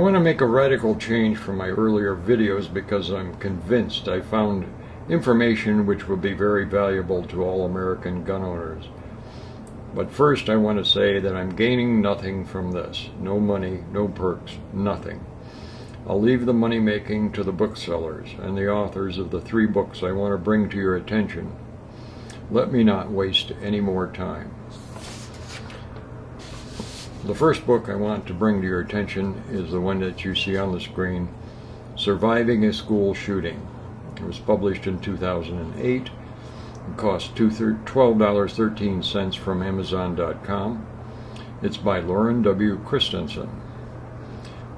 want to make a radical change from my earlier videos because I'm convinced I found information which will be very valuable to all American gun owners. But first I want to say that I'm gaining nothing from this. No money, no perks, nothing. I'll leave the money making to the booksellers and the authors of the 3 books I want to bring to your attention. Let me not waste any more time. The first book I want to bring to your attention is the one that you see on the screen, Surviving a School Shooting. It was published in 2008. It cost $12.13 from Amazon.com. It's by Lauren W. Christensen.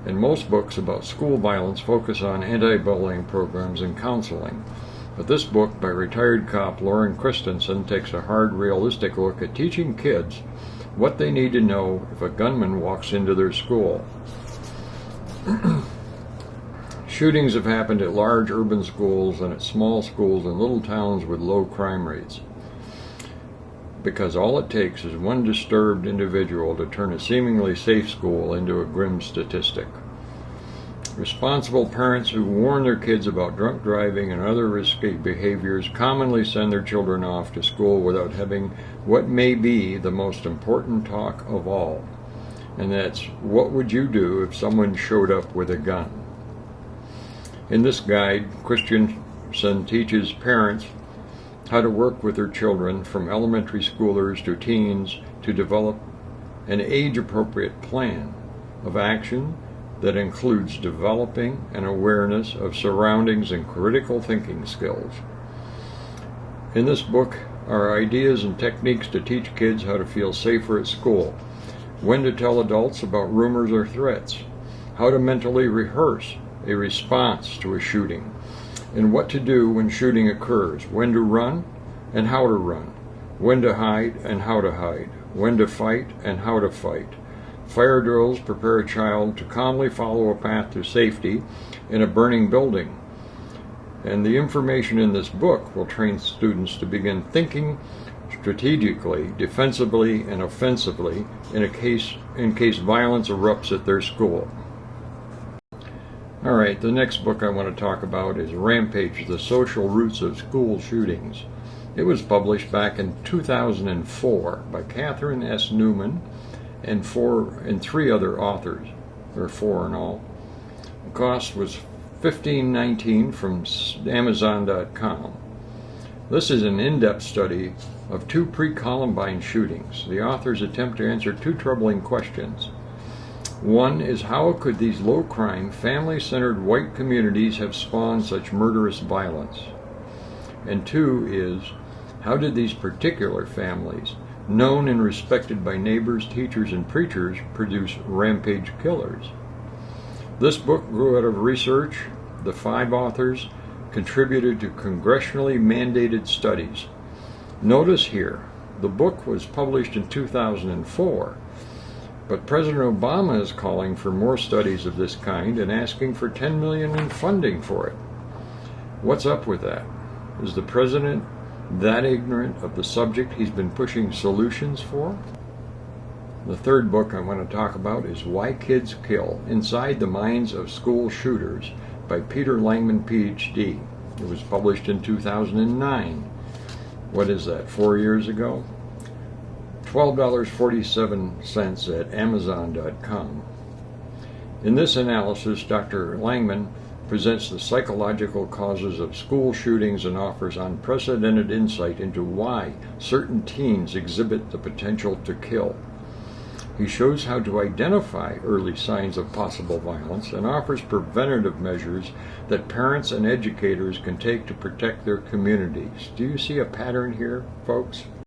And most books about school violence focus on anti-bullying programs and counseling. But this book by retired cop Lauren Christensen takes a hard, realistic look at teaching kids what they need to know if a gunman walks into their school. Shootings have happened at large urban schools and at small schools in little towns with low crime rates, because all it takes is one disturbed individual to turn a seemingly safe school into a grim statistic. Responsible parents who warn their kids about drunk driving and other risky behaviors commonly send their children off to school without having what may be the most important talk of all, and that's, what would you do if someone showed up with a gun? In this guide, Christensen teaches parents how to work with their children, from elementary schoolers to teens, to develop an age-appropriate plan of action that includes developing an awareness of surroundings and critical thinking skills. In this book are ideas and techniques to teach kids how to feel safer at school, when to tell adults about rumors or threats, how to mentally rehearse a response to a shooting, and what to do when shooting occurs, when to run and how to run, when to hide and how to hide, when to fight and how to fight. Fire drills prepare a child to calmly follow a path to safety in a burning building. And the information in this book will train students to begin thinking strategically, defensively, and offensively in case violence erupts at their school. Alright, the next book I want to talk about is Rampage, The Social Roots of School Shootings. It was published back in 2004 by Catherine S. Newman and 3 other authors, or 4 in all. The cost was $15.19 from Amazon.com. This is an in-depth study of 2 pre-Columbine shootings. The authors attempt to answer 2 troubling questions. One is, how could these low-crime, family-centered white communities have spawned such murderous violence? And 2 is, how did these particular families, known and respected by neighbors, teachers, and preachers, produce rampage killers? This book grew out of research. The 5 authors contributed to congressionally mandated studies. Notice here, the book was published in 2004, but President Obama is calling for more studies of this kind and asking for $10 million in funding for it. What's up with that? Is the president that ignorant of the subject he's been pushing solutions for? The third book I want to talk about is Why Kids Kill: Inside the Minds of School Shooters by Peter Langman, Ph.D. It was published in 2009. What is that, 4 years ago? $12.47 at Amazon.com. In this analysis, Dr. Langman presents the psychological causes of school shootings and offers unprecedented insight into why certain teens exhibit the potential to kill. He shows how to identify early signs of possible violence and offers preventative measures that parents and educators can take to protect their communities. Do you see a pattern here, folks?